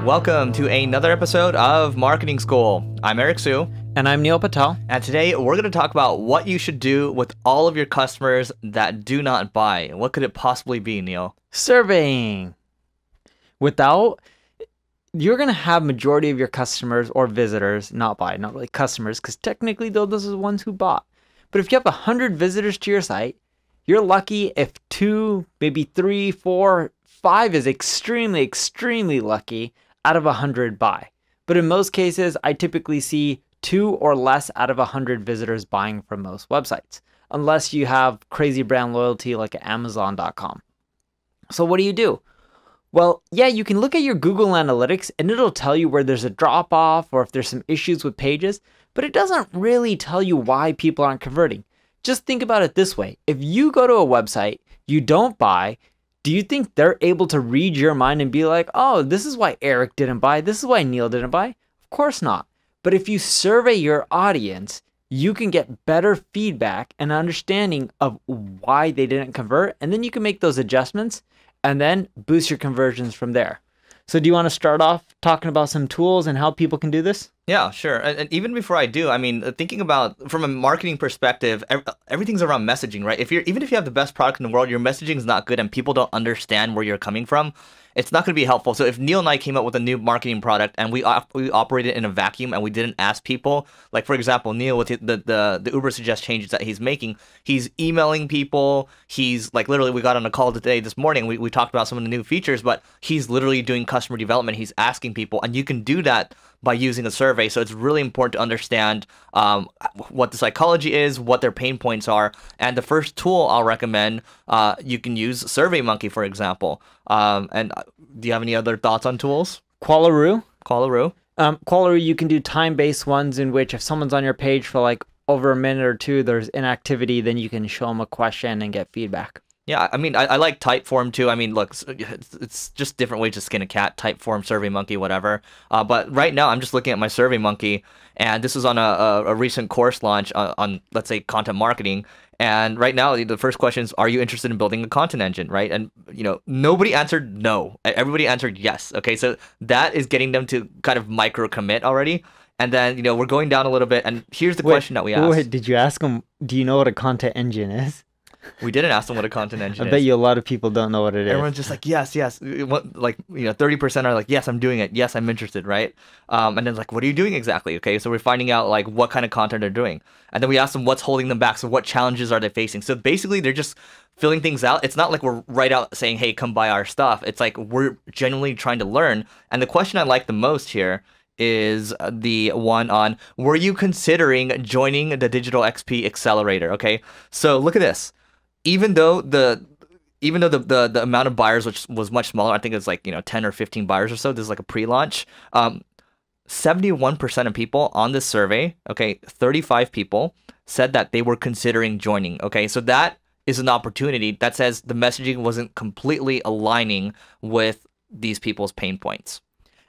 Welcome to another episode of Marketing School. I'm Eric Su. And I'm Neil Patel. And today we're going to talk about what you should do with all of your customers that do not buy. What could it possibly be, Neil? Surveying. You're going to have majority of your customers or visitors not buy, not really customers, because technically those are the ones who bought. But if you have 100 visitors to your site, you're lucky if 2, maybe 3, 4, 5 is extremely, extremely lucky out of 100 buy. But in most cases, I typically see 2 or less out of 100 visitors buying from most websites, unless you have crazy brand loyalty like Amazon.com. So what do? Well, yeah, you can look at your Google Analytics and it'll tell you where there's a drop off or if there's some issues with pages, but it doesn't really tell you why people aren't converting. Just think about it this way. If you go to a website, you don't buy, do you think they're able to read your mind and be like, oh, this is why Eric didn't buy, this is why Neil didn't buy? Of course not. But if you survey your audience, you can get better feedback and understanding of why they didn't convert, and then you can make those adjustments and then boost your conversions from there. So do you want to start off talking about some tools and how people can do this? Yeah, sure. And even before I do, I mean, thinking about from a marketing perspective, everything's around messaging, right? Even if you have the best product in the world, your messaging is not good and people don't understand where you're coming from, it's not going to be helpful. So if Neil and I came up with a new marketing product and we operated in a vacuum and we didn't ask people, like for example, Neil with the Uber suggest changes that he's making, he's emailing people, he's like literally, we got on a call this morning, we talked about some of the new features, but he's literally doing customer development, he's asking people, and you can do that by using a survey. So it's really important to understand what the psychology is, what their pain points are. And the first tool I'll recommend, you can use SurveyMonkey, for example. And do you have any other thoughts on tools? Qualaroo. Qualaroo, you can do time-based ones in which if someone's on your page for like over a minute or two, there's inactivity, then you can show them a question and get feedback. Yeah, I mean, I like TypeForm too. I mean, look, it's just different ways to skin a cat, TypeForm, SurveyMonkey, whatever. But right now, I'm just looking at my SurveyMonkey, and this is on a recent course launch on, let's say, content marketing. And right now, the first question is, are you interested in building a content engine, right? And, you know, nobody answered no. Everybody answered yes, okay? So that is getting them to kind of micro-commit already. And then, you know, we're going down a little bit, and here's the question that we asked. Wait, did you ask them, do you know what a content engine is? We didn't ask them what a content engine is. I bet you a lot of people don't know what it is. Everyone's just like, yes. Like, you know, 30% are like, yes, I'm doing it. Yes, I'm interested, right? And then like, what are you doing exactly? Okay, so we're finding out like what kind of content they're doing. And then we ask them what's holding them back. So what challenges are they facing? So basically, they're just filling things out. It's not like we're right out saying, hey, come buy our stuff. It's like we're genuinely trying to learn. And the question I like the most here is the one on, were you considering joining the Digital XP Accelerator? Okay, so look at this. Even though the amount of buyers which was much smaller, I think it's like, you know, 10 or 15 buyers or so. This is like a pre-launch. 71% of people on this survey, okay, 35 people said that they were considering joining. Okay, so that is an opportunity that says the messaging wasn't completely aligning with these people's pain points.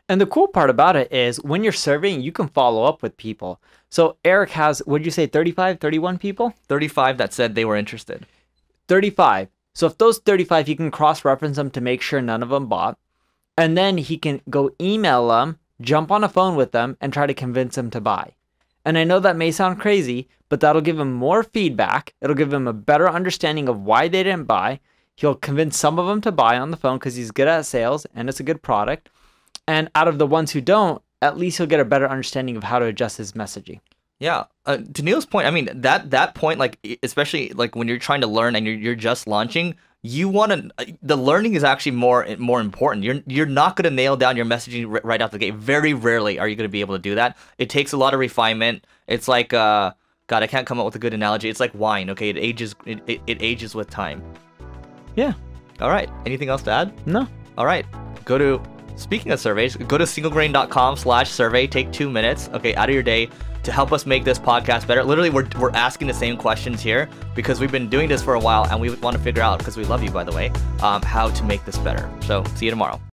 And the cool part about it is when you're surveying, you can follow up with people. So Eric has, what did you say, 35, 31 people? 35 that said they were interested. 35. So if those 35, he can cross-reference them to make sure none of them bought. And then he can go email them, jump on a phone with them, and try to convince them to buy. And I know that may sound crazy, but that'll give him more feedback. It'll give him a better understanding of why they didn't buy. He'll convince some of them to buy on the phone because he's good at sales and it's a good product. And out of the ones who don't, at least he'll get a better understanding of how to adjust his messaging. Yeah, to Neil's point, I mean, that point, like, especially like when you're trying to learn and you're just launching, you want to, the learning is actually more important. You're not going to nail down your messaging right out the gate. Very rarely are you going to be able to do that. It takes a lot of refinement. It's like, God, I can't come up with a good analogy. It's like wine, okay? It ages with time. Yeah. All right. Anything else to add? No. All right. Speaking of surveys, go to singlegrain.com/survey. Take 2 minutes, okay, out of your day to help us make this podcast better. Literally, we're asking the same questions here because we've been doing this for a while and we want to figure out, because we love you, by the way, how to make this better. So see you tomorrow.